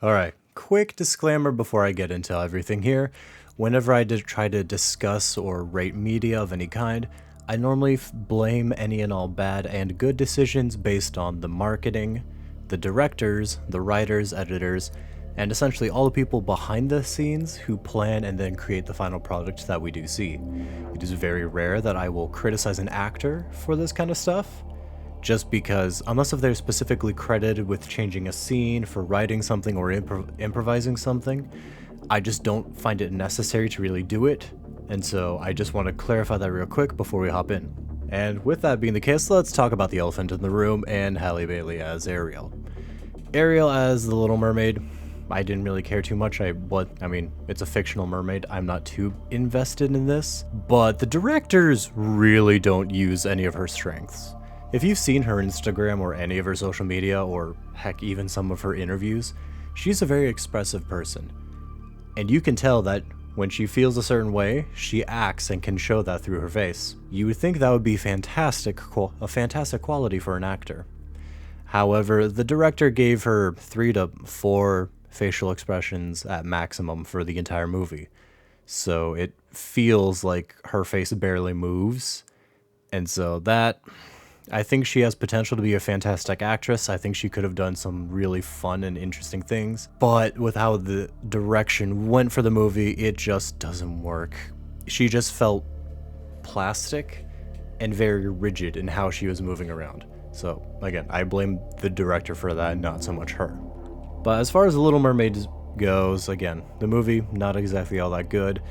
Alright, quick disclaimer before I get into everything here. Whenever I try to discuss or rate media of any kind, I normally blame any and all bad and good decisions based on the marketing, the directors, the writers, editors, and essentially all the people behind the scenes who plan and then create the final product that we do see. It is very rare that I will criticize an actor for this kind of stuff, just because, unless if they're specifically credited with changing a scene, for writing something, or improvising something, I just don't find it necessary to really do it, and so I just want to clarify that real quick before we hop in. And with that being the case, let's talk about the elephant in the room and Halle Bailey as Ariel. Ariel as the Little Mermaid, I didn't really care too much. I mean, it's a fictional mermaid. I'm not too invested in this, but the directors really don't use any of her strengths. If you've seen her Instagram or any of her social media, or heck, even some of her interviews, she's a very expressive person. And you can tell that when she feels a certain way, she acts and can show that through her face. You would think that would be a fantastic quality for an actor. However, the director gave her 3 to 4 facial expressions at maximum for the entire movie. So it feels like her face barely moves. And so that... I think she has potential to be a fantastic actress. I think she could have done some really fun and interesting things. But with how the direction went for the movie, it just doesn't work. She just felt plastic and very rigid in how she was moving around. So, again, I blame the director for that, not so much her. But as far as The Little Mermaid goes, again, the movie, not exactly all that good.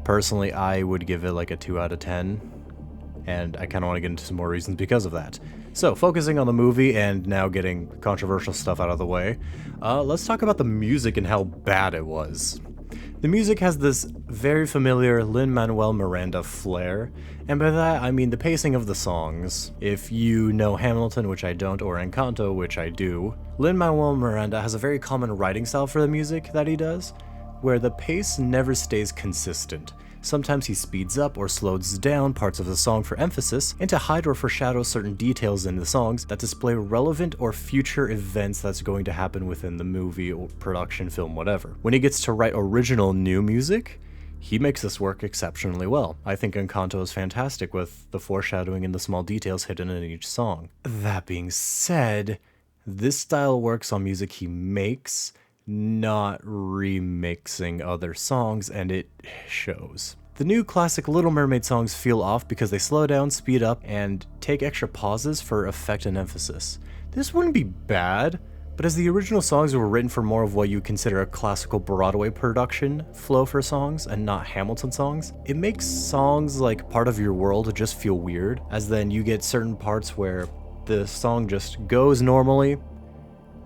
Personally, I would give it like a 2 out of 10. And I kind of want to get into some more reasons because of that. So, focusing on the movie and now getting controversial stuff out of the way, let's talk about the music and how bad it was. The music has this very familiar Lin-Manuel Miranda flair, and by that I mean the pacing of the songs. If you know Hamilton, which I don't, or Encanto, which I do, Lin-Manuel Miranda has a very common writing style for the music that he does, where the pace never stays consistent. Sometimes he speeds up or slows down parts of the song for emphasis and to hide or foreshadow certain details in the songs that display relevant or future events that's going to happen within the movie or production, film, whatever. When he gets to write original new music, he makes this work exceptionally well. I think Encanto is fantastic with the foreshadowing and the small details hidden in each song. That being said, this style works on music he makes, not remixing other songs, and it shows. The new classic Little Mermaid songs feel off because they slow down, speed up, and take extra pauses for effect and emphasis. This wouldn't be bad, but as the original songs were written for more of what you consider a classical Broadway production flow for songs and not Hamilton songs, it makes songs like Part of Your World just feel weird, as then you get certain parts where the song just goes normally,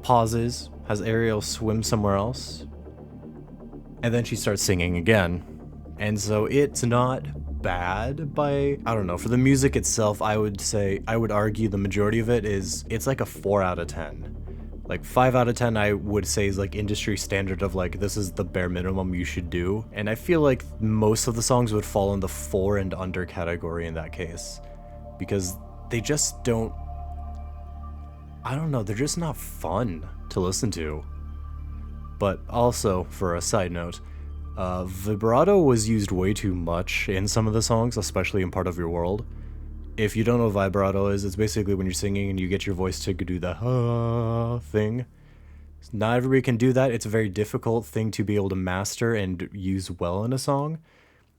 pauses, has Ariel swim somewhere else, and then she starts singing again. And so it's not bad by, I don't know, for the music itself, I would argue the majority of it's like a 4 out of 10. Like 5 out of 10 I would say is like industry standard of like, this is the bare minimum you should do. And I feel like most of the songs would fall in the 4 and under category in that case. Because they just don't, I don't know, they're just not fun to listen to. But also, for a side note, vibrato was used way too much in some of the songs, especially in Part of Your World. If you don't know what vibrato is, it's basically when you're singing and you get your voice to do the thing. Not everybody can do that. It's a very difficult thing to be able to master and use well in a song.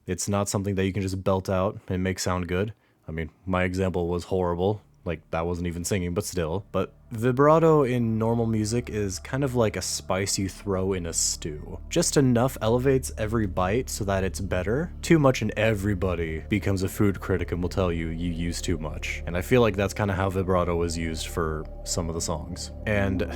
It's not something that you can just belt out and make sound good. I mean, my example was horrible. Like, that wasn't even singing, but still. But vibrato in normal music is kind of like a spice you throw in a stew. Just enough elevates every bite so that it's better. Too much and everybody becomes a food critic and will tell you you use too much. And I feel like that's kind of how vibrato was used for some of the songs. And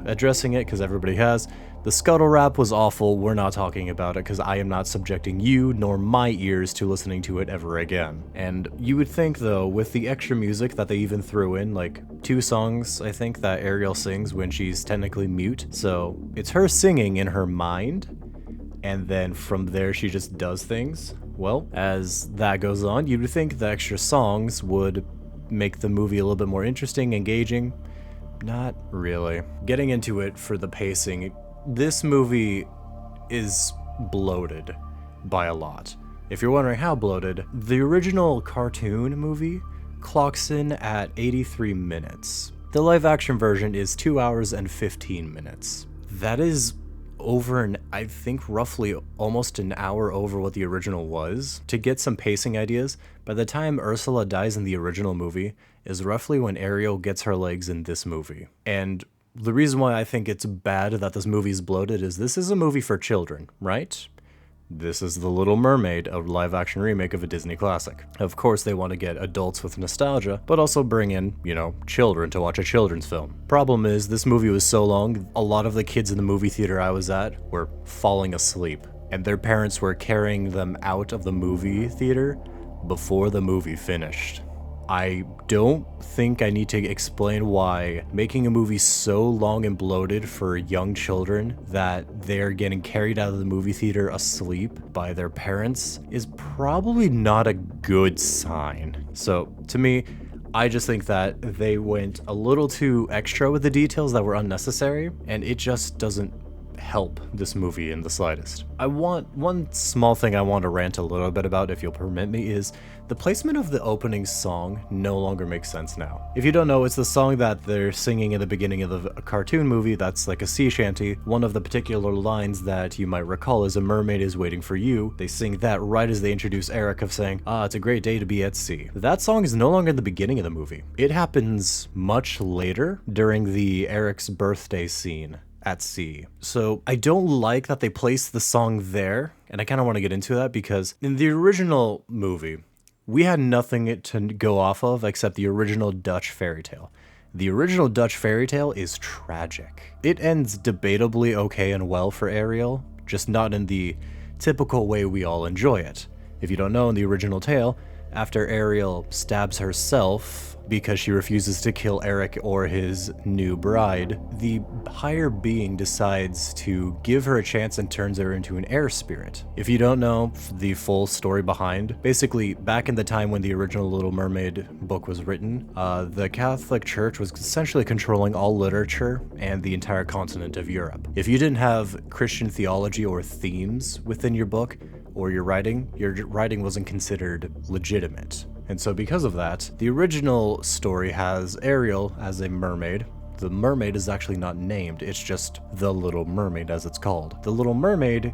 addressing it, because everybody has, the scuttle rap was awful. We're not talking about it because I am not subjecting you nor my ears to listening to it ever again. And you would think though, with the extra music that they even threw in, like 2 songs I think that Ariel sings when she's technically mute, so it's her singing in her mind, and then from there she just does things. Well, as that goes on, you would think the extra songs would make the movie a little bit more interesting, engaging. Not really. Getting into it for the pacing, this movie is bloated by a lot. If you're wondering how bloated, the original cartoon movie clocks in at 83 minutes. The live action version is 2 hours and 15 minutes. That is I think roughly almost an hour over what the original was. To get some pacing ideas, by the time Ursula dies in the original movie is roughly when Ariel gets her legs in this movie. And the reason why I think it's bad that this movie is bloated is this is a movie for children, right? This is The Little Mermaid, a live-action remake of a Disney classic. Of course, they want to get adults with nostalgia, but also bring in, children to watch a children's film. Problem is, this movie was so long, a lot of the kids in the movie theater I was at were falling asleep, and their parents were carrying them out of the movie theater before the movie finished. I don't think I need to explain why making a movie so long and bloated for young children that they're getting carried out of the movie theater asleep by their parents is probably not a good sign. So, to me, I just think that they went a little too extra with the details that were unnecessary, and it just doesn't help this movie in the slightest. One small thing I want to rant a little bit about, if you'll permit me, is the placement of the opening song no longer makes sense now. If you don't know, it's the song that they're singing in the beginning of the cartoon movie that's like a sea shanty. One of the particular lines that you might recall is "A mermaid is waiting for you." They sing that right as they introduce Eric of saying, it's a great day to be at sea. That song is no longer in the beginning of the movie. It happens much later during the Eric's birthday scene at sea. So I don't like that they placed the song there, and I kind of want to get into that because in the original movie, we had nothing to go off of except the original Dutch fairy tale. The original Dutch fairy tale is tragic. It ends debatably okay and well for Ariel, just not in the typical way we all enjoy it. If you don't know, in the original tale, after Ariel stabs herself because she refuses to kill Eric or his new bride, the higher being decides to give her a chance and turns her into an air spirit. If you don't know the full story behind, basically back in the time when the original Little Mermaid book was written, the Catholic Church was essentially controlling all literature and the entire continent of Europe. If you didn't have Christian theology or themes within your book or your writing wasn't considered legitimate. And so because of that, the original story has Ariel as a mermaid. The mermaid is actually not named, it's just the Little Mermaid as it's called. The Little Mermaid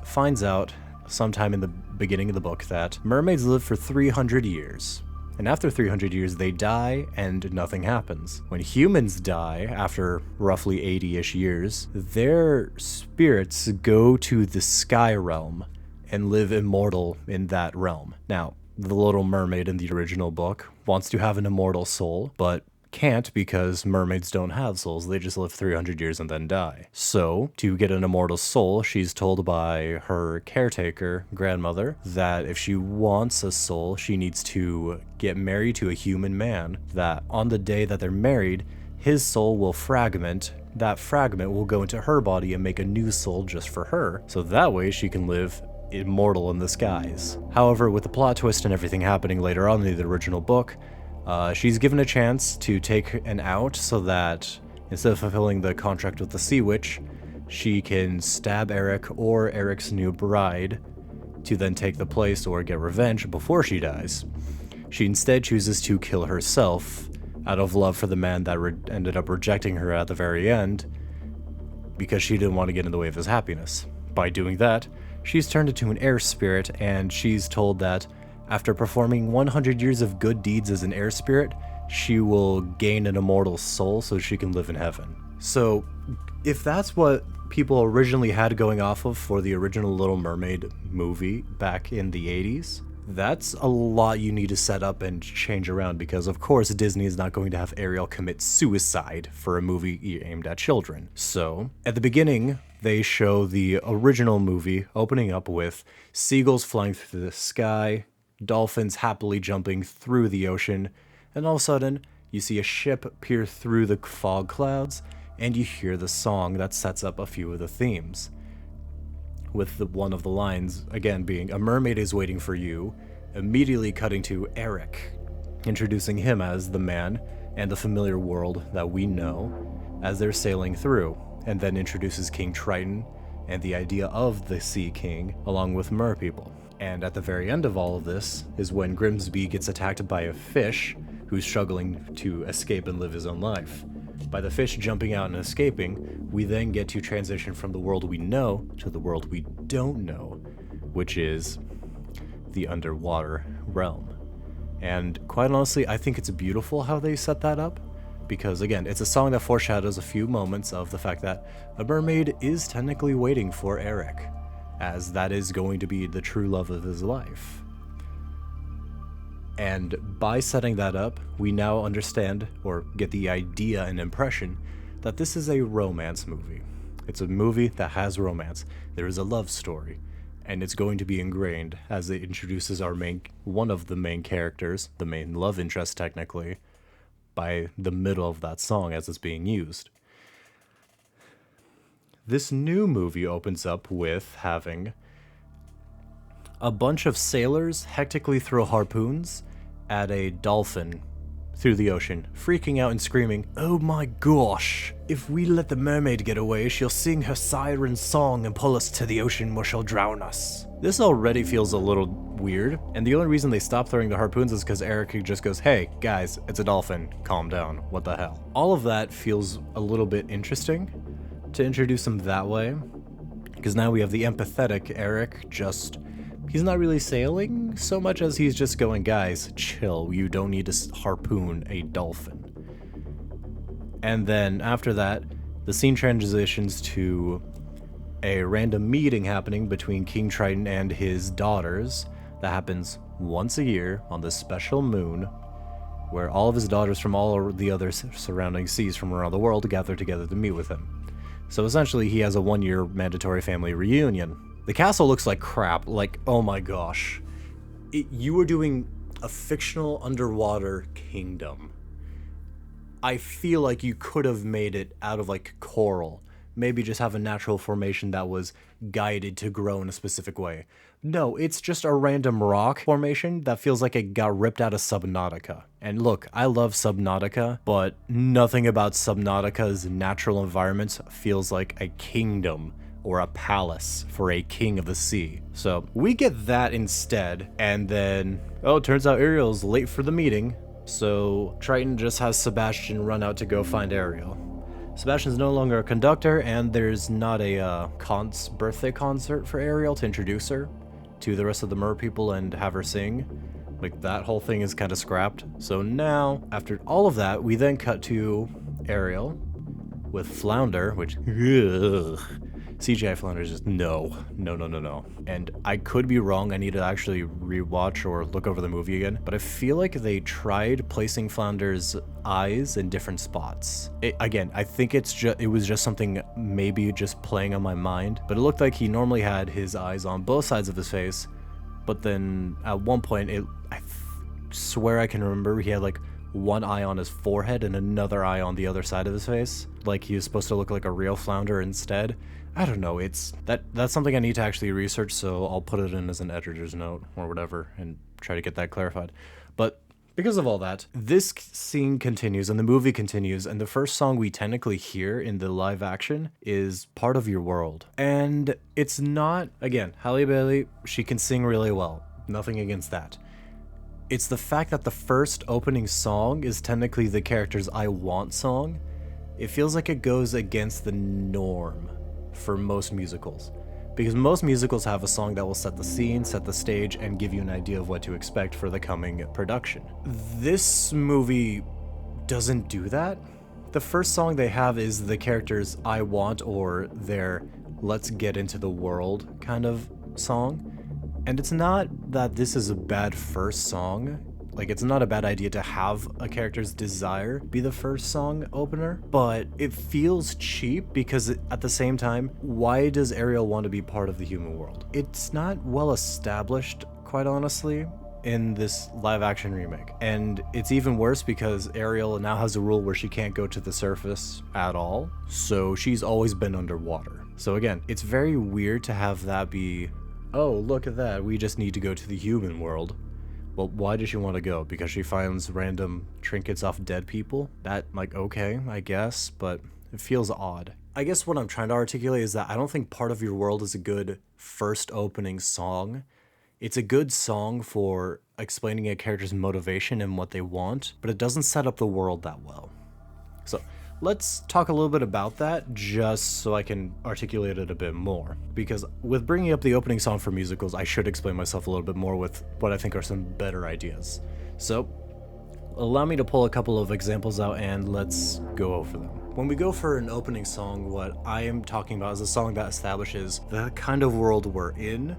finds out sometime in the beginning of the book that mermaids live for 300 years. And after 300 years, they die and nothing happens. When humans die, after roughly 80-ish years, their spirits go to the sky realm and live immortal in that realm. Now, the Little Mermaid in the original book wants to have an immortal soul, but can't because mermaids don't have souls, they just live 300 years and then die. So, to get an immortal soul, she's told by her caretaker, grandmother, that if she wants a soul, she needs to get married to a human man, that on the day that they're married, his soul will fragment. That fragment will go into her body and make a new soul just for her, so that way she can live immortal in the skies. However, with the plot twist and everything happening later on in the original book, she's given a chance to take an out so that instead of fulfilling the contract with the Sea Witch, she can stab Eric or Eric's new bride to then take the place or get revenge before she dies. She instead chooses to kill herself out of love for the man that ended up rejecting her at the very end because she didn't want to get in the way of his happiness. By doing that, she's turned into an air spirit, and she's told that after performing 100 years of good deeds as an air spirit, she will gain an immortal soul so she can live in heaven. So, if that's what people originally had going off of for the original Little Mermaid movie back in the 80s, that's a lot you need to set up and change around because, of course, Disney is not going to have Ariel commit suicide for a movie aimed at children. So, at the beginning, they show the original movie opening up with seagulls flying through the sky, dolphins happily jumping through the ocean, and all of a sudden, you see a ship peer through the fog clouds, and you hear the song that sets up a few of the themes. With one of the lines, again, being, "A mermaid is waiting for you," immediately cutting to Eric, introducing him as the man and the familiar world that we know as they're sailing through. and then introduces King Triton and the idea of the Sea King, along with mer people. And at the very end of all of this is when Grimsby gets attacked by a fish who's struggling to escape and live his own life. By the fish jumping out and escaping, we then get to transition from the world we know to the world we don't know, which is the underwater realm. And quite honestly, I think it's beautiful how they set that up, because again, it's a song that foreshadows a few moments of the fact that a mermaid is technically waiting for Eric, as that is going to be the true love of his life. And by setting that up, we now understand, or get the idea and impression, that this is a romance movie. It's a movie that has romance. There is a love story, and it's going to be ingrained as it introduces one of the main characters, the main love interest technically, by the middle of that song as it's being used. This new movie opens up with having a bunch of sailors hectically throw harpoons at a dolphin through the ocean, freaking out and screaming, "Oh my gosh! If we let the mermaid get away, she'll sing her siren song and pull us to the ocean where she'll drown us." This already feels a little weird, and the only reason they stop throwing the harpoons is because Eric just goes, "Hey, guys, it's a dolphin. Calm down. What the hell?" All of that feels a little bit interesting to introduce him that way, because now we have the empathetic Eric he's not really sailing so much as he's just going, "Guys, chill, you don't need to harpoon a dolphin." And then after that, the scene transitions to a random meeting happening between King Triton and his daughters that happens once a year on this special moon, where all of his daughters from all the other surrounding seas from around the world gather together to meet with him. So essentially, he has a one-year mandatory family reunion. The castle looks like crap, like, oh my gosh. You were doing a fictional underwater kingdom. I feel like you could have made it out of like coral. Maybe just have a natural formation that was guided to grow in a specific way. No, it's just a random rock formation that feels like it got ripped out of Subnautica. And look, I love Subnautica, but nothing about Subnautica's natural environments feels like a kingdom or a palace for a king of the sea. So we get that instead, and then, oh, it turns out Ariel's late for the meeting, so Triton just has Sebastian run out to go find Ariel. Sebastian's no longer a conductor, and there's not a birthday concert for Ariel to introduce her to the rest of the mer people and have her sing. Like, that whole thing is kind of scrapped. So now, after all of that, we then cut to Ariel with Flounder, which, ugh. CGI Flounder is just no. And I could be wrong, I need to actually rewatch or look over the movie again, but I feel like they tried placing Flounder's eyes in different spots. I think it was just something maybe just playing on my mind, but it looked like he normally had his eyes on both sides of his face, but then at one point, I swear I can remember he had like one eye on his forehead and another eye on the other side of his face, like he was supposed to look like a real flounder instead. I don't know, that's something I need to actually research, so I'll put it in as an editor's note or whatever and try to get that clarified. But because of all that, this scene continues and the movie continues, and the first song we technically hear in the live action is Part of Your World. And it's not, again, Halle Bailey, she can sing really well, nothing against that. It's the fact that the first opening song is technically the character's I Want song. It feels like it goes against the norm for most musicals, because most musicals have a song that will set the scene, set the stage, and give you an idea of what to expect for the coming production. This movie doesn't do that. The first song they have is the character's I Want, or their let's get into the world kind of song. And it's not that this is a bad first song. Like, it's not a bad idea to have a character's desire be the first song opener, but it feels cheap because at the same time, why does Ariel want to be part of the human world? It's not well established, quite honestly, in this live action remake. And it's even worse because Ariel now has a rule where she can't go to the surface at all, so she's always been underwater. So again, it's very weird to have that be, oh, look at that, we just need to go to the human world. Well, why does she want to go? Because she finds random trinkets off dead people? That, like, okay, I guess, but it feels odd. I guess what I'm trying to articulate is that I don't think Part of Your World is a good first opening song. It's a good song for explaining a character's motivation and what they want, but it doesn't set up the world that well. So let's talk a little bit about that just so I can articulate it a bit more. Because with bringing up the opening song for musicals, I should explain myself a little bit more with what I think are some better ideas. So allow me to pull a couple of examples out and let's go over them. When we go for an opening song, what I am talking about is a song that establishes the kind of world we're in,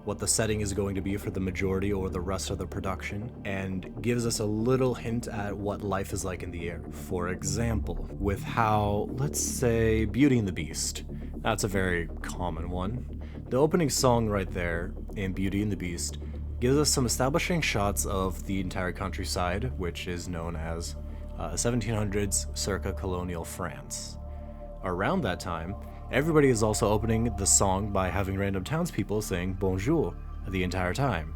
what the setting is going to be for the majority or the rest of the production, and gives us a little hint at what life is like in the air. For example, with how, let's say, Beauty and the Beast. That's a very common one. The opening song right there in Beauty and the Beast gives us some establishing shots of the entire countryside, which is known as 1700s circa colonial France. Around that time, everybody is also opening the song by having random townspeople saying bonjour the entire time.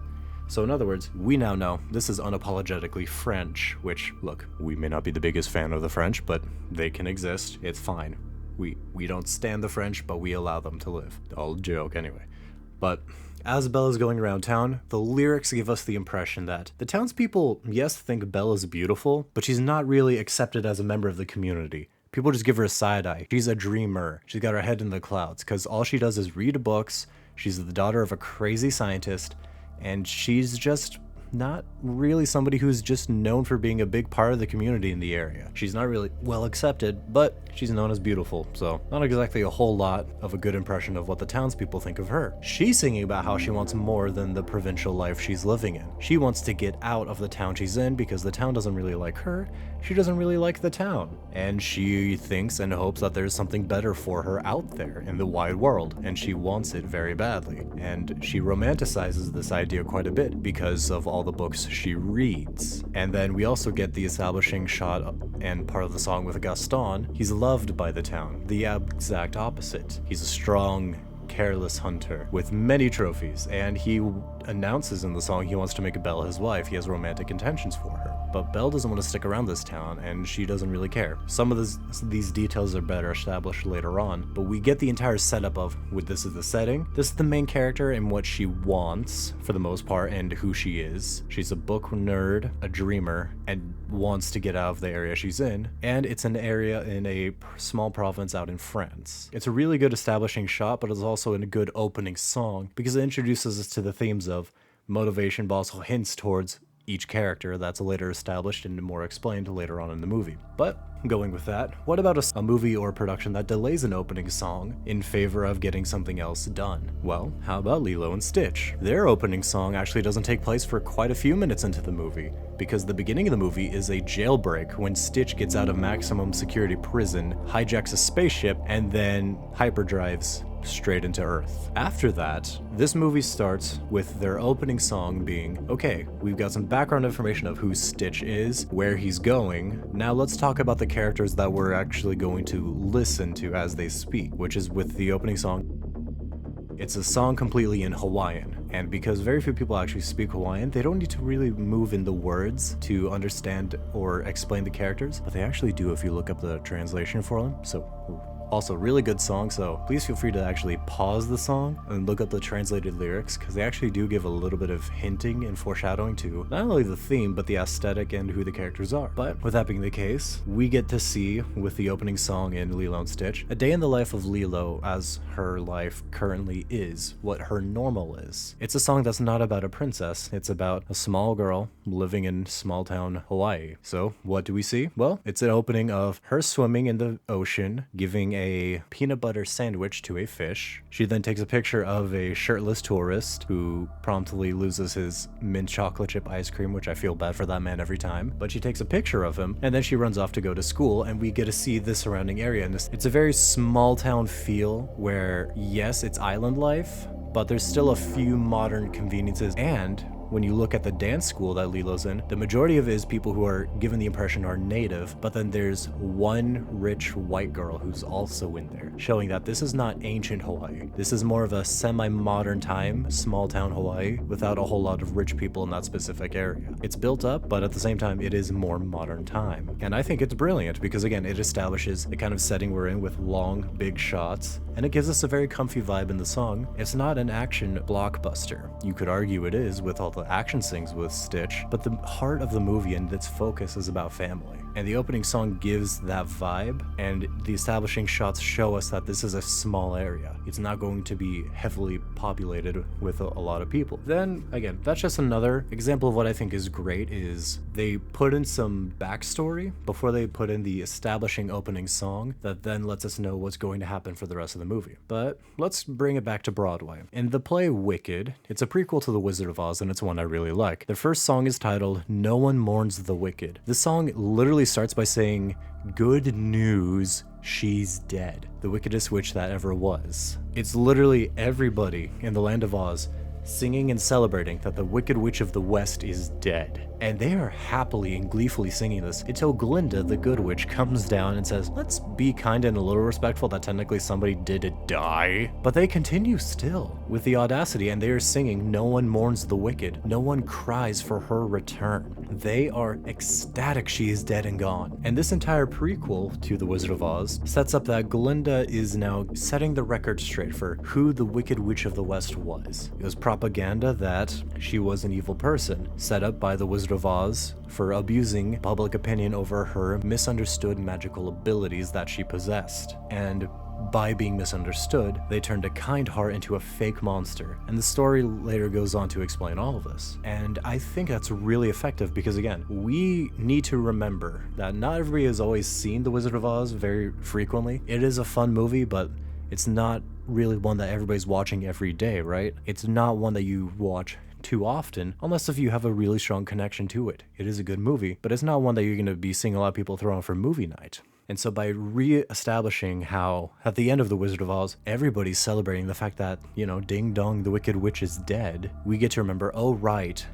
So in other words, we now know this is unapologetically French, which, look, we may not be the biggest fan of the French, but they can exist, it's fine. We don't stand the French, but we allow them to live. Old joke anyway. But as Belle is going around town, the lyrics give us the impression that the townspeople, yes, think Belle is beautiful, but she's not really accepted as a member of the community. People just give her a side eye. She's a dreamer. She's got her head in the clouds because all she does is read books. She's the daughter of a crazy scientist, and she's just not really somebody who's just known for being a big part of the community in the area. She's not really well accepted, but she's known as beautiful, so not exactly a whole lot of a good impression of what the townspeople think of her. She's singing about how she wants more than the provincial life she's living in. She wants to get out of the town she's in because the town doesn't really like her. She doesn't really like the town, and she thinks and hopes that there's something better for her out there in the wide world, and she wants it very badly. And she romanticizes this idea quite a bit because of all the books she reads. And then we also get the establishing shot and part of the song with Gaston. He's loved by the town, the exact opposite. He's a strong, careless hunter with many trophies, and he announces in the song he wants to make Belle his wife. He has romantic intentions for her. But Belle doesn't want to stick around this town, and she doesn't really care. Some of these details are better established later on, but we get the entire setup of, this is the setting, this is the main character and what she wants, for the most part, and who she is. She's a book nerd, a dreamer, and wants to get out of the area she's in, and it's an area in a small province out in France. It's a really good establishing shot, but it's also a good opening song, because it introduces us to the themes of motivation, but also hints towards each character that's later established and more explained later on in the movie. But going with that, what about a movie or production that delays an opening song in favor of getting something else done? Well, how about Lilo and Stitch? Their opening song actually doesn't take place for quite a few minutes into the movie, because the beginning of the movie is a jailbreak when Stitch gets out of maximum security prison, hijacks a spaceship, and then hyperdrives straight into Earth. After that, this movie starts with their opening song being, okay, we've got some background information of who Stitch is, where he's going. Now let's talk about the characters that we're actually going to listen to as they speak, which is with the opening song. It's a song completely in Hawaiian, and because very few people actually speak Hawaiian, they don't need to really move in the words to understand or explain the characters, but they actually do if you look up the translation for them. So also, really good song, so please feel free to actually pause the song and look up the translated lyrics, because they actually do give a little bit of hinting and foreshadowing to not only the theme, but the aesthetic and who the characters are. But with that being the case, we get to see, with the opening song in Lilo and Stitch, a day in the life of Lilo as her life currently is, what her normal is. It's a song that's not about a princess, it's about a small girl living in small town Hawaii. So what do we see? Well, it's an opening of her swimming in the ocean, giving a peanut butter sandwich to a fish. She then takes a picture of a shirtless tourist who promptly loses his mint chocolate chip ice cream, which I feel bad for that man every time. But she takes a picture of him, and then she runs off to go to school, and we get to see the surrounding area. And it's a very small town feel where, yes, it's island life, but there's still a few modern conveniences, and when you look at the dance school that Lilo's in, the majority of it is people who are given the impression are native, but then there's one rich white girl who's also in there, showing that this is not ancient Hawaii. This is more of a semi-modern time, small town Hawaii, without a whole lot of rich people in that specific area. It's built up, but at the same time, it is more modern time. And I think it's brilliant because, again, it establishes the kind of setting we're in with long, big shots, and it gives us a very comfy vibe in the song. It's not an action blockbuster. You could argue it is with all the action scenes with Stitch, but the heart of the movie and its focus is about family. And the opening song gives that vibe, and the establishing shots show us that this is a small area. It's not going to be heavily populated with a lot of people. Then, again, that's just another example of what I think is great, is they put in some backstory before they put in the establishing opening song that then lets us know what's going to happen for the rest of the movie. But let's bring it back to Broadway. In the play Wicked, it's a prequel to The Wizard of Oz, and it's one I really like. The first song is titled No One Mourns the Wicked. This song literally starts by saying, "Good news, she's dead. The wickedest witch that ever was." It's literally everybody in the land of Oz singing and celebrating that the Wicked Witch of the West is dead. And they are happily and gleefully singing this until Glinda, the Good Witch, comes down and says, let's be kind and a little respectful that technically somebody did die. But they continue still with the audacity, and they are singing, no one mourns the wicked. No one cries for her return. They are ecstatic she is dead and gone. And this entire prequel to The Wizard of Oz sets up that Glinda is now setting the record straight for who the Wicked Witch of the West was. It was propaganda that she was an evil person, set up by the Wizard of Oz for abusing public opinion over her misunderstood magical abilities that she possessed. And by being misunderstood, they turned a kind heart into a fake monster. And the story later goes on to explain all of this. And I think that's really effective because, again, we need to remember that not everybody has always seen The Wizard of Oz very frequently. It is a fun movie, but it's not really one that everybody's watching every day, right? It's not one that you watch too often, unless if you have a really strong connection to it. It is a good movie, but it's not one that you're going to be seeing a lot of people throw on for movie night. And so by re-establishing how, at the end of The Wizard of Oz, everybody's celebrating the fact that, ding dong, the Wicked Witch is dead, we get to remember, oh right,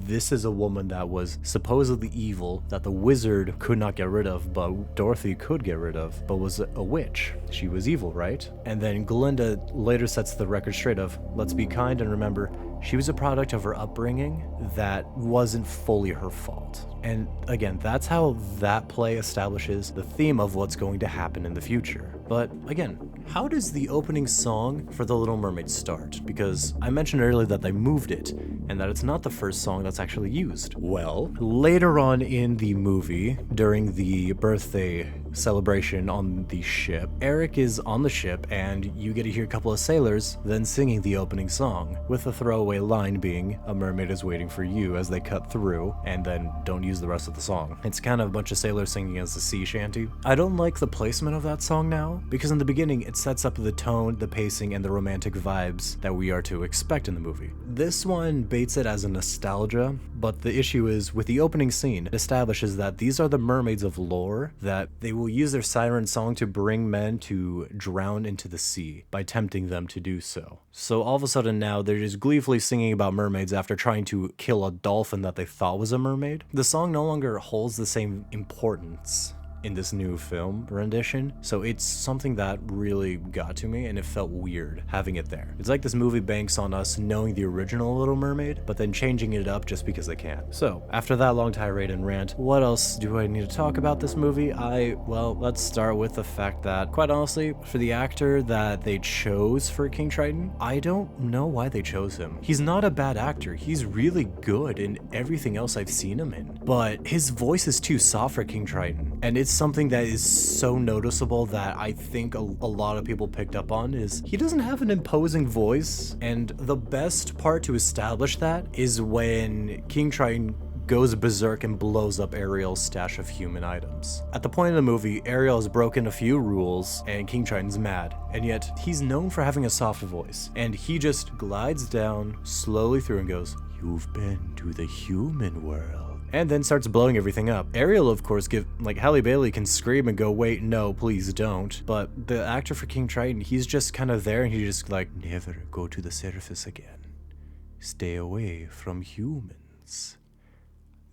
this is a woman that was supposedly evil, that the wizard could not get rid of, but Dorothy could get rid of, but was a witch. She was evil, right? And then Glinda later sets the record straight of, let's be kind and remember, she was a product of her upbringing that wasn't fully her fault. And again, that's how that play establishes the theme of what's going to happen in the future. But again, how does the opening song for The Little Mermaid start? Because I mentioned earlier that they moved it, and that it's not the first song that's actually used. Well, later on in the movie, during the birthday celebration on the ship, Eric is on the ship, and you get to hear a couple of sailors then singing the opening song, with the throwaway line being, "A mermaid is waiting for you," as they cut through, and then don't use the rest of the song. It's kind of a bunch of sailors singing as a sea shanty. I don't like the placement of that song now, because in the beginning it sets up the tone, the pacing, and the romantic vibes that we are to expect in the movie. This one baits it as a nostalgia, but the issue is with the opening scene, it establishes that these are the mermaids of lore, that they will use their siren song to bring men to drown into the sea by tempting them to do so. So all of a sudden now they're just gleefully singing about mermaids after trying to kill a dolphin that they thought was a mermaid. The song no longer holds the same importance in this new film rendition, so it's something that really got to me, and it felt weird having it there. It's like this movie banks on us knowing the original Little Mermaid, but then changing it up just because they can. So, after that long tirade and rant, what else do I need to talk about this movie? Well, let's start with the fact that, quite honestly, for the actor that they chose for King Triton, I don't know why they chose him. He's not a bad actor. He's really good in everything else I've seen him in, but his voice is too soft for King Triton, and it's something that is so noticeable that I think a lot of people picked up on is he doesn't have an imposing voice, and the best part to establish that is when King Triton goes berserk and blows up Ariel's stash of human items. At the point in the movie, Ariel has broken a few rules and King Triton's mad, and yet he's known for having a soft voice, and he just glides down slowly through and goes, "You've been to the human world," and then starts blowing everything up. Ariel, of course, Halle Bailey can scream and go, "Wait, no, please don't." But the actor for King Triton, he's just kind of there, and he's just like, "Never go to the surface again. Stay away from humans.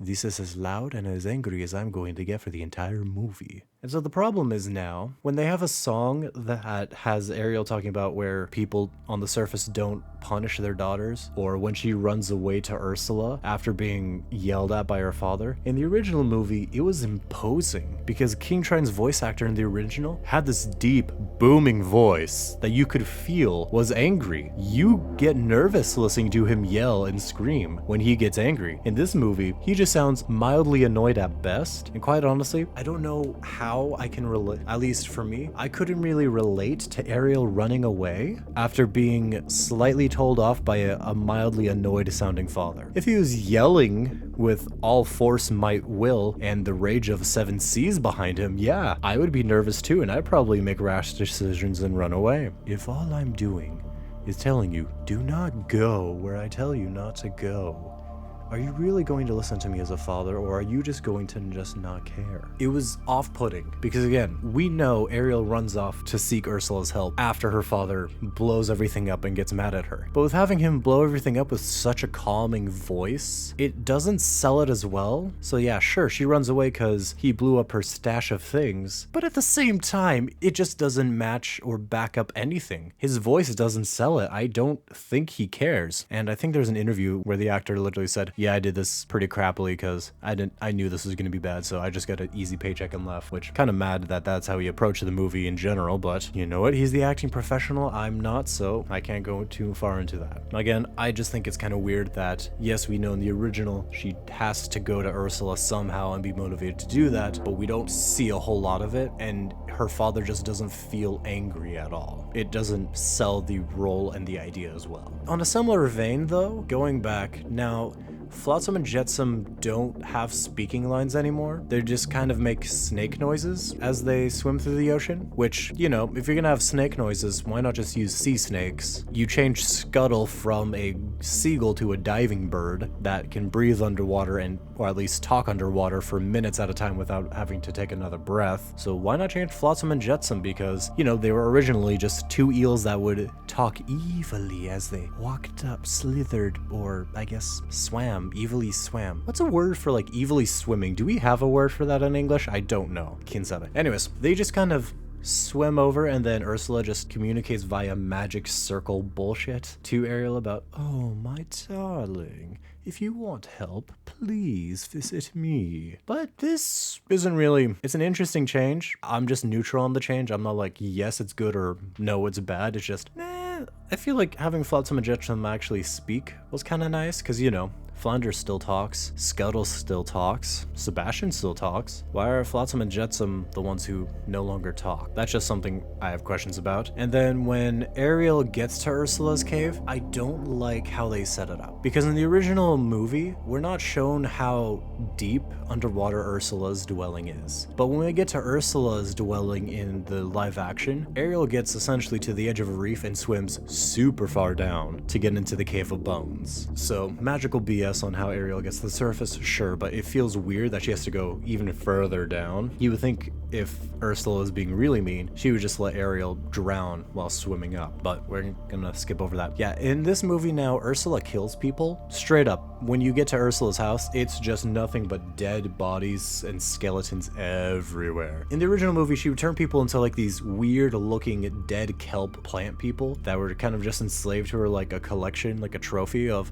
This is as loud and as angry as I'm going to get for the entire movie. And so the problem is now, when they have a song that has Ariel talking about where people on the surface don't punish their daughters, or when she runs away to Ursula after being yelled at by her father, in the original movie, it was imposing because King Triton's voice actor in the original had this deep, booming voice that you could feel was angry. You get nervous listening to him yell and scream when he gets angry. In this movie, he just sounds mildly annoyed at best, and quite honestly, I don't know how I can relate, at least for me, I couldn't really relate to Ariel running away after being slightly told off by a mildly annoyed sounding father. If he was yelling with all force, might, will, and the rage of 7 seas behind him, yeah, I would be nervous too, and I'd probably make rash decisions and run away. If all I'm doing is telling you, do not go where I tell you not to go, are you really going to listen to me as a father, or are you just going to just not care? It was off-putting, because again, we know Ariel runs off to seek Ursula's help after her father blows everything up and gets mad at her. But with having him blow everything up with such a calming voice, it doesn't sell it as well. So yeah, sure, she runs away because he blew up her stash of things, but at the same time, it just doesn't match or back up anything. His voice doesn't sell it. I don't think he cares. And I think there's an interview where the actor literally said, yeah, I did this pretty crappily because I knew this was going to be bad, so I just got an easy paycheck and left, which kind of mad that that's how he approached the movie in general, but you know what? He's the acting professional. I'm not, so I can't go too far into that. Again, I just think it's kind of weird that, yes, we know in the original she has to go to Ursula somehow and be motivated to do that, but we don't see a whole lot of it, and her father just doesn't feel angry at all. It doesn't sell the role and the idea as well. On a similar vein, though, going back, now, Flotsam and Jetsam don't have speaking lines anymore. They just kind of make snake noises as they swim through the ocean, which, you know, if you're gonna have snake noises, why not just use sea snakes? You change Scuttle from a seagull to a diving bird that can breathe underwater and, or at least talk underwater for minutes at a time without having to take another breath. So why not change Flotsam and Jetsam? Because, you know, they were originally just 2 eels that would talk evilly as they walked up, slithered, or I guess swam. Evilly swam. What's a word for like evilly swimming? Do we have a word for that in English? I don't know. Kinsabe. Anyways, they just kind of swim over, and then Ursula just communicates via magic circle bullshit to Ariel about, oh my darling, if you want help, please visit me. But this isn't really, it's an interesting change. I'm just neutral on the change. I'm not like, yes, it's good, or no, it's bad. It's just, I feel like having Flotsam and Jetsam actually speak was kind of nice, because, you know, Flanders still talks, Scuttle still talks, Sebastian still talks. Why are Flotsam and Jetsam the ones who no longer talk? That's just something I have questions about. And then when Ariel gets to Ursula's cave, I don't like how they set it up. Because in the original movie, we're not shown how deep underwater Ursula's dwelling is. But when we get to Ursula's dwelling in the live action, Ariel gets essentially to the edge of a reef and swims super far down to get into the Cave of Bones. So magical BS on how Ariel gets to the surface, sure, but it feels weird that she has to go even further down. You would think if Ursula is being really mean, she would just let Ariel drown while swimming up, but we're gonna skip over that. Yeah, in this movie now, Ursula kills people straight up. When you get to Ursula's house, it's just nothing but dead bodies and skeletons everywhere. In the original movie, she would turn people into like these weird looking dead kelp plant people that were kind of just enslaved to her, like a collection, like a trophy of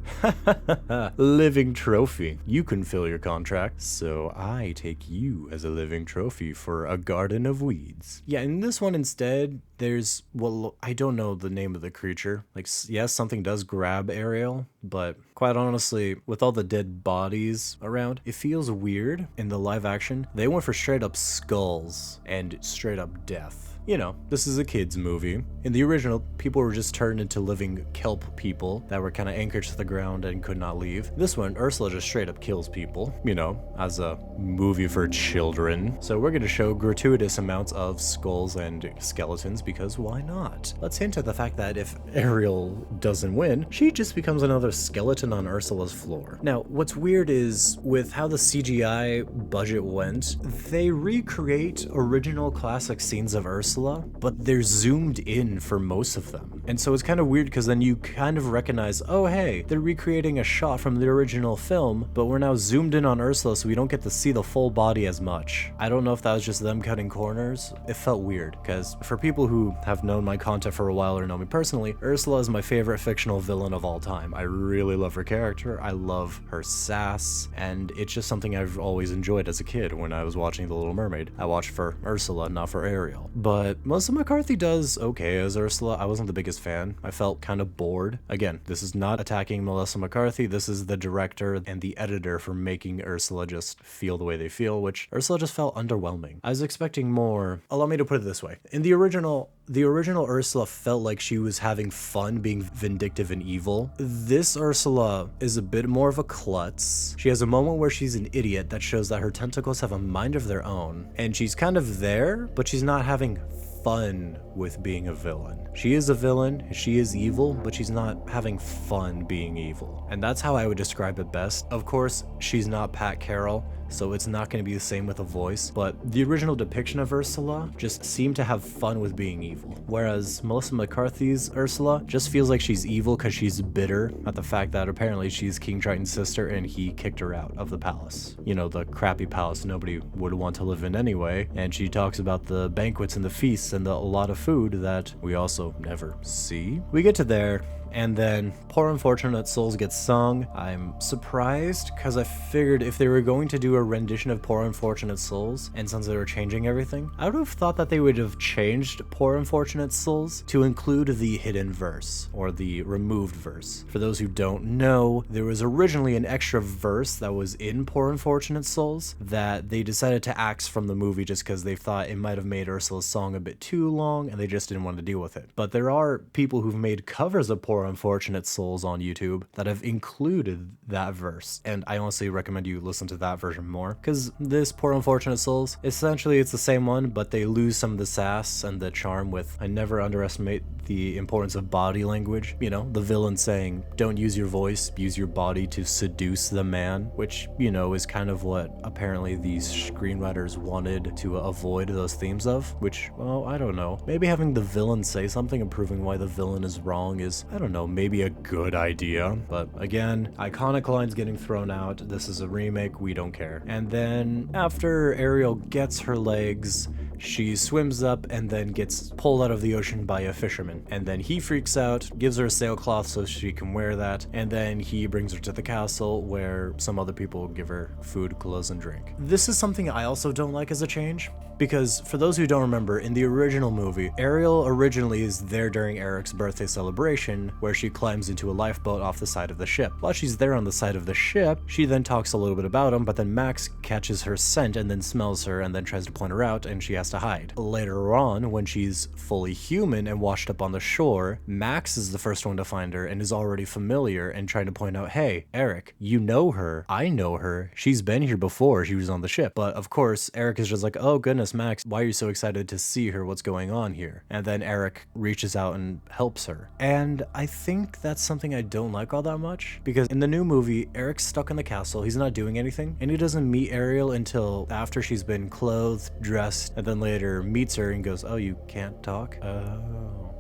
living trophy. You can fill your contract, so I take you as a living trophy for a garden of weeds. Yeah, in this one instead, there's, well, I don't know the name of the creature. Like, yes, something does grab Ariel, but quite honestly, with all the dead bodies around, it feels weird. In the live action, they went for straight up skulls and straight up death. You know, this is a kid's movie. In the original, people were just turned into living kelp people that were kind of anchored to the ground and could not leave. This one, Ursula just straight up kills people, you know, as a movie for children. So we're going to show gratuitous amounts of skulls and skeletons, because why not? Let's hint at the fact that if Ariel doesn't win, she just becomes another skeleton on Ursula's floor. Now, what's weird is with how the CGI budget went, they recreate original classic scenes of Ursula Ursula, but they're zoomed in for most of them. And so it's kind of weird because then you kind of recognize, oh hey, they're recreating a shot from the original film, but we're now zoomed in on Ursula so we don't get to see the full body as much. I don't know if that was just them cutting corners. It felt weird because for people who have known my content for a while or know me personally, Ursula is my favorite fictional villain of all time. I really love her character. I love her sass, and it's just something I've always enjoyed as a kid when I was watching The Little Mermaid. I watched for Ursula, not for Ariel. But Melissa McCarthy does okay as Ursula. I wasn't the biggest fan. I felt kind of bored. Again, this is not attacking Melissa McCarthy. This is the director and the editor for making Ursula just feel the way they feel, which Ursula just felt underwhelming. I was expecting more. Allow me to put it this way. In the original Ursula felt like she was having fun being vindictive and evil. This Ursula is a bit more of a klutz. She has a moment where she's an idiot that shows that her tentacles have a mind of their own, and she's kind of there, but she's not having fun with being a villain. She is a villain, she is evil, but she's not having fun being evil. And that's how I would describe it best. Of course, she's not Pat Carroll, so it's not going to be the same with a voice, but the original depiction of Ursula just seemed to have fun with being evil. Whereas Melissa McCarthy's Ursula just feels like she's evil because she's bitter at the fact that apparently she's King Triton's sister and he kicked her out of the palace. You know, the crappy palace nobody would want to live in anyway. And she talks about the banquets and the feasts and a lot of food that we also never see. We get to there, and then Poor Unfortunate Souls gets sung. I'm surprised because I figured if they were going to do a rendition of Poor Unfortunate Souls, and since they were changing everything, I would have thought that they would have changed Poor Unfortunate Souls to include the hidden verse, or the removed verse. For those who don't know, there was originally an extra verse that was in Poor Unfortunate Souls that they decided to axe from the movie just because they thought it might have made Ursula's song a bit too long and they just didn't want to deal with it. But there are people who've made covers of Poor Unfortunate Souls on YouTube that have included that verse, and I honestly recommend you listen to that version more, because this Poor Unfortunate Souls, essentially it's the same one, but they lose some of the sass and the charm with, I never underestimate the importance of body language. You know, the villain saying, don't use your voice, use your body to seduce the man, which, you know, is kind of what apparently these screenwriters wanted to avoid those themes of, which, well, I don't know. Maybe having the villain say something and proving why the villain is wrong is, I don't know, maybe a good idea. But again, iconic lines getting thrown out. This is a remake, we don't care. And then after Ariel gets her legs, she swims up and then gets pulled out of the ocean by a fisherman. And then he freaks out, gives her a sailcloth so she can wear that, and then he brings her to the castle where some other people give her food, clothes, and drink. This is something I also don't like as a change, because for those who don't remember, in the original movie, Ariel originally is there during Eric's birthday celebration, where she climbs into a lifeboat off the side of the ship. While she's there on the side of the ship, she then talks a little bit about him, but then Max catches her scent and then smells her and then tries to point her out, and she has to hide. Later on, when she's fully human and washed up on the shore, Max is the first one to find her and is already familiar and trying to point out, hey, Eric, you know her, I know her, she's been here before, she was on the ship. But of course, Eric is just like, oh goodness, Max, why are you so excited to see her? What's going on here? And then Eric reaches out and helps her. And I think that's something I don't like all that much, because in the new movie, Eric's stuck in the castle, he's not doing anything, and he doesn't meet Ariel until after she's been clothed, dressed, and then later meets her and goes, oh, you can't talk?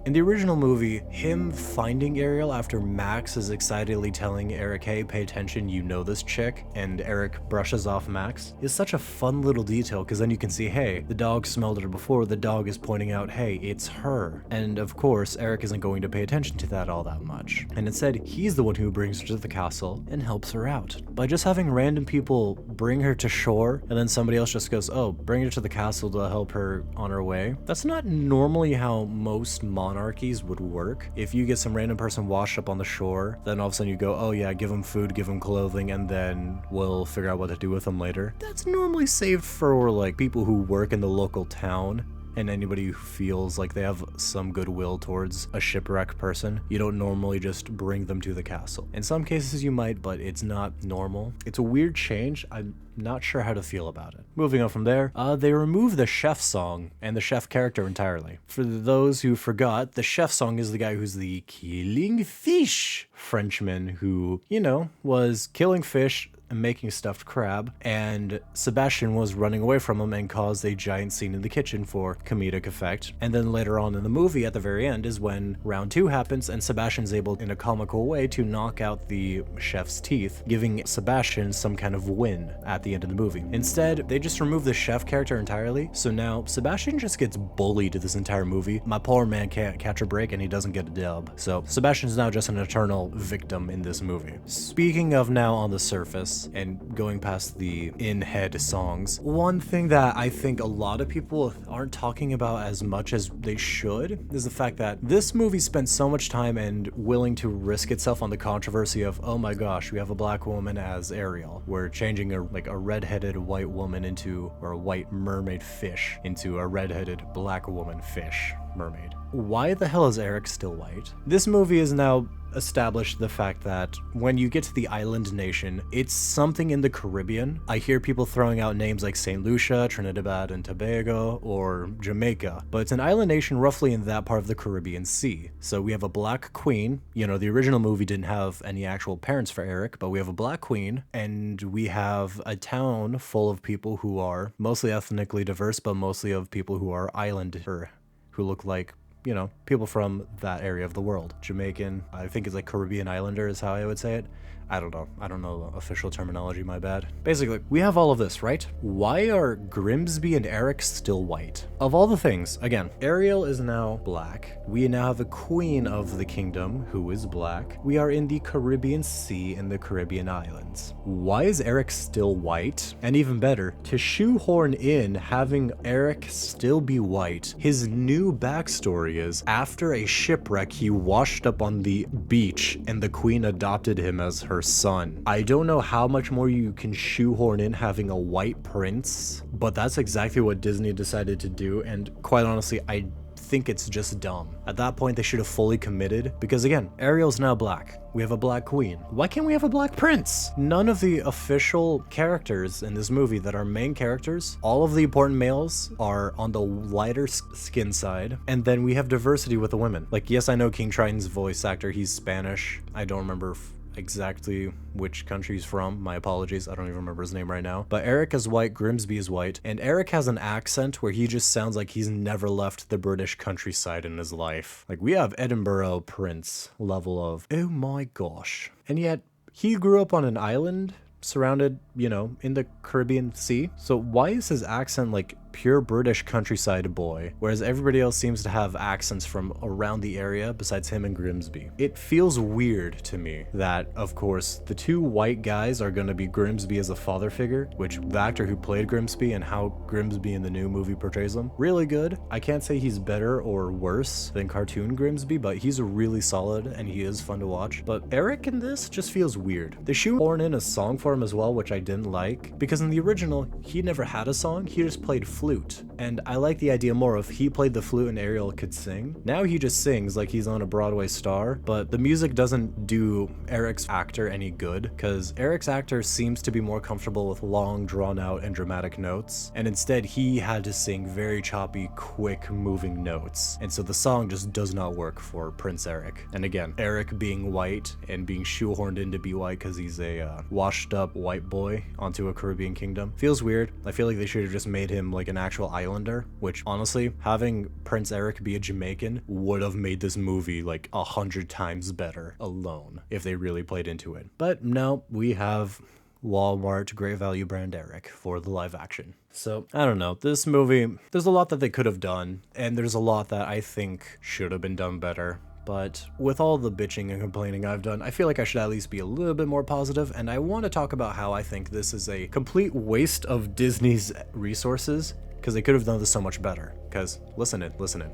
In the original movie, him finding Ariel after Max is excitedly telling Eric, hey, pay attention, you know this chick, and Eric brushes off Max, is such a fun little detail, because then you can see, hey, the dog smelled her before, the dog is pointing out, hey, it's her. And of course, Eric isn't going to pay attention to that all that much. And instead, he's the one who brings her to the castle and helps her out. By just having random people bring her to shore, and then somebody else just goes, oh, bring her to the castle to help her on her way. That's not normally how most monarchies would work. If you get some random person washed up on the shore, then all of a sudden you go, oh yeah, give them food, give them clothing, and then we'll figure out what to do with them later. That's normally saved for like people who work in the local town and anybody who feels like they have some goodwill towards a shipwrecked person. You don't normally just bring them to the castle. In some cases you might, but it's not normal. It's a weird change. I'm not sure how to feel about it. Moving on from there, they remove the chef song and the chef character entirely. For those who forgot, the chef song is the guy who's the killing fish Frenchman who, you know, was killing fish, making stuffed crab, and Sebastian was running away from him and caused a giant scene in the kitchen for comedic effect. And then later on in the movie, at the very end, is when round 2 happens and Sebastian's able, in a comical way, to knock out the chef's teeth, giving Sebastian some kind of win at the end of the movie. Instead, they just remove the chef character entirely, so now Sebastian just gets bullied this entire movie. My poor man can't catch a break and he doesn't get a dub. So Sebastian's now just an eternal victim in this movie. Speaking of now on the surface and going past the in-head songs, one thing that I think a lot of people aren't talking about as much as they should is the fact that this movie spent so much time and willing to risk itself on the controversy of, oh my gosh, we have a black woman as Ariel. We're changing a redheaded white woman into, or a white mermaid fish into a redheaded black woman fish mermaid. Why the hell is Eric still white? This movie is now established the fact that when you get to the island nation, it's something in the Caribbean. I hear people throwing out names like St. Lucia, Trinidad and Tobago, or Jamaica, but it's an island nation roughly in that part of the Caribbean Sea. So we have a black queen. You know, the original movie didn't have any actual parents for Eric, but we have a black queen, and we have a town full of people who are mostly ethnically diverse, but mostly of people who are islander, who look like, you know, people from that area of the world. Jamaican, I think it's like Caribbean Islander is how I would say it. I don't know the official terminology, my bad. Basically, we have all of this, right? Why are Grimsby and Eric still white? Of all the things, again, Ariel is now black. We now have a queen of the kingdom who is black. We are in the Caribbean Sea and the Caribbean islands. Why is Eric still white? And even better, to shoehorn in having Eric still be white, his new backstory is after a shipwreck, he washed up on the beach and the queen adopted him as her son. I don't know how much more you can shoehorn in having a white prince, but that's exactly what Disney decided to do, and quite honestly, I think it's just dumb. At that point, they should have fully committed, because again, Ariel's now black. We have a black queen. Why can't we have a black prince? None of the official characters in this movie that are main characters, all of the important males are on the lighter skin side, and then we have diversity with the women. Like, yes, I know King Triton's voice actor, he's Spanish. I don't remember exactly which country he's from. My apologies, I don't even remember his name right now. But Eric is white, Grimsby is white, and Eric has an accent where he just sounds like he's never left the British countryside in his life. Like, we have Edinburgh Prince level of, oh my gosh. And yet, he grew up on an island surrounded, you know, in the Caribbean Sea. So why is his accent like pure British countryside boy, whereas everybody else seems to have accents from around the area besides him and Grimsby? It feels weird to me that, of course, the two white guys are going to be Grimsby as a father figure, which the actor who played Grimsby and how Grimsby in the new movie portrays him, really good. I can't say he's better or worse than cartoon Grimsby, but he's really solid and he is fun to watch. But Eric in this just feels weird. They shoehorn in a song for him as well, which I didn't like, because in the original, he never had a song, he just played flute. And I like the idea more of he played the flute and Ariel could sing. Now he just sings like he's on a Broadway star, but the music doesn't do Eric's actor any good, because Eric's actor seems to be more comfortable with long, drawn out, and dramatic notes, and instead he had to sing very choppy, quick moving notes. And so the song just does not work for Prince Eric. And again, Eric being white and being shoehorned in to be white because he's a washed up white boy onto a Caribbean kingdom feels weird. I feel like they should have just made him like an actual islander, which honestly, having Prince Eric be a Jamaican would have made this movie like 100 times better alone if they really played into it. But no, we have Walmart Great Value brand Eric for the live action. So, I don't know, this movie, there's a lot that they could have done, and there's a lot that I think should have been done better. But with all the bitching and complaining I've done, I feel like I should at least be a little bit more positive, and I want to talk about how I think this is a complete waste of Disney's resources, because they could have done this so much better. Because, listen in.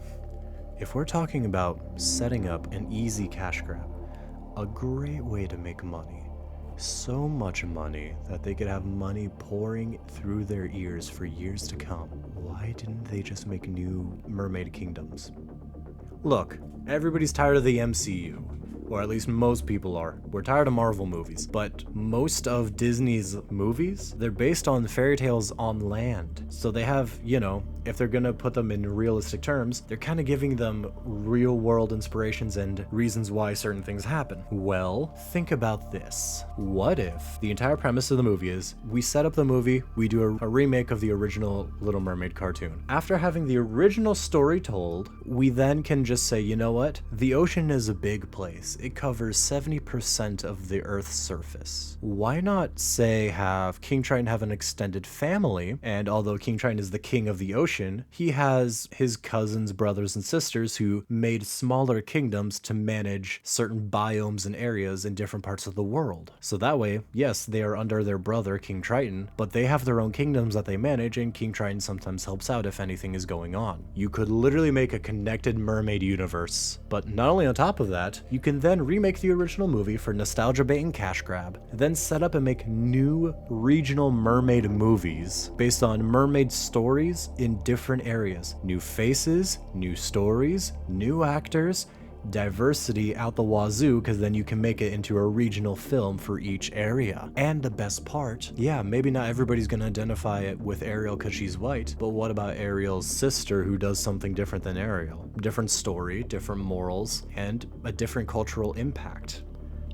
If we're talking about setting up an easy cash grab, a great way to make money, so much money that they could have money pouring through their ears for years to come, why didn't they just make new Mermaid Kingdoms? Look, everybody's tired of the MCU, or at least most people are. We're tired of Marvel movies, but most of Disney's movies, they're based on fairy tales on land. So they have, you know, if they're gonna put them in realistic terms, they're kind of giving them real world inspirations and reasons why certain things happen. Well, think about this. What if the entire premise of the movie is we set up the movie, we do a remake of the original Little Mermaid cartoon. After having the original story told, we then can just say, you know what? The ocean is a big place. It covers 70% of the Earth's surface. Why not say have King Triton have an extended family, and although King Triton is the king of the ocean, he has his cousins, brothers, and sisters who made smaller kingdoms to manage certain biomes and areas in different parts of the world. So that way, yes, they are under their brother, King Triton, but they have their own kingdoms that they manage, and King Triton sometimes helps out if anything is going on. You could literally make a connected mermaid universe. But not only on top of that, you can then remake the original movie for nostalgia bait and cash grab, then set up and make new regional mermaid movies based on mermaid stories in different areas. New faces, new stories, new actors, diversity out the wazoo, because then you can make it into a regional film for each area. And the best part, yeah, maybe not everybody's gonna identify it with Ariel because she's white, but what about Ariel's sister who does something different than Ariel? Different story, different morals, and a different cultural impact.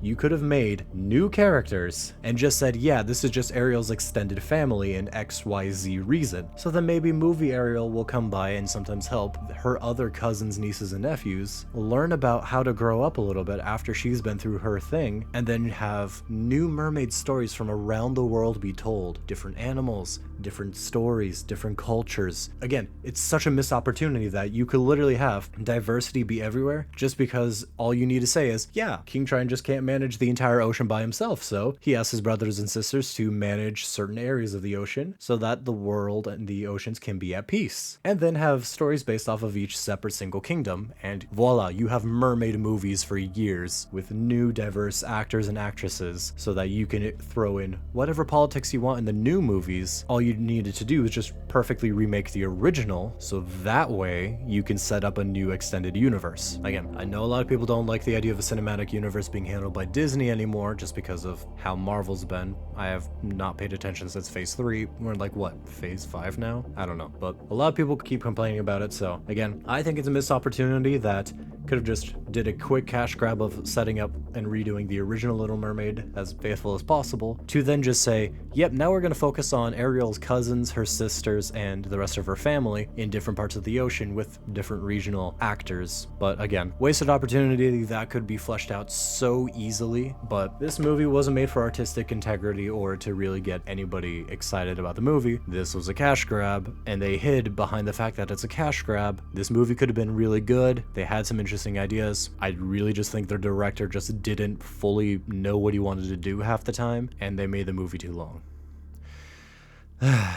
You could have made new characters and just said, yeah, this is just Ariel's extended family and XYZ reason. So then maybe movie Ariel will come by and sometimes help her other cousins, nieces, and nephews learn about how to grow up a little bit after she's been through her thing, and then have new mermaid stories from around the world be told. Different animals, different stories, different cultures. Again, it's such a missed opportunity that you could literally have diversity be everywhere just because all you need to say is, yeah, King Triton just can't manage the entire ocean by himself, so he asks his brothers and sisters to manage certain areas of the ocean so that the world and the oceans can be at peace. And then have stories based off of each separate single kingdom, and voila, you have mermaid movies for years with new diverse actors and actresses so that you can throw in whatever politics you want in the new movies. All you needed to do is just perfectly remake the original, so that way you can set up a new extended universe. Again, I know a lot of people don't like the idea of a cinematic universe being handled by Disney anymore just because of how Marvel's been. I have not paid attention since Phase 3. We're like, what, Phase 5 now? I don't know, but a lot of people keep complaining about it, so again, I think it's a missed opportunity that could have just did a quick cash grab of setting up and redoing the original Little Mermaid as faithful as possible, to then just say, yep, now we're going to focus on Ariel's cousins, her sisters, and the rest of her family in different parts of the ocean with different regional actors. But again, wasted opportunity that could be fleshed out so easily, but this movie wasn't made for artistic integrity or to really get anybody excited about the movie. This was a cash grab, and they hid behind the fact that it's a cash grab. This movie could have been really good. They had some interesting ideas. I really just think their director just didn't fully know what he wanted to do half the time, and they made the movie too long.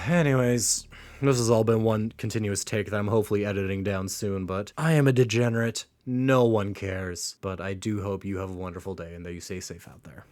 Anyways, this has all been one continuous take that I'm hopefully editing down soon, but I am a degenerate. No one cares. But I do hope you have a wonderful day and that you stay safe out there.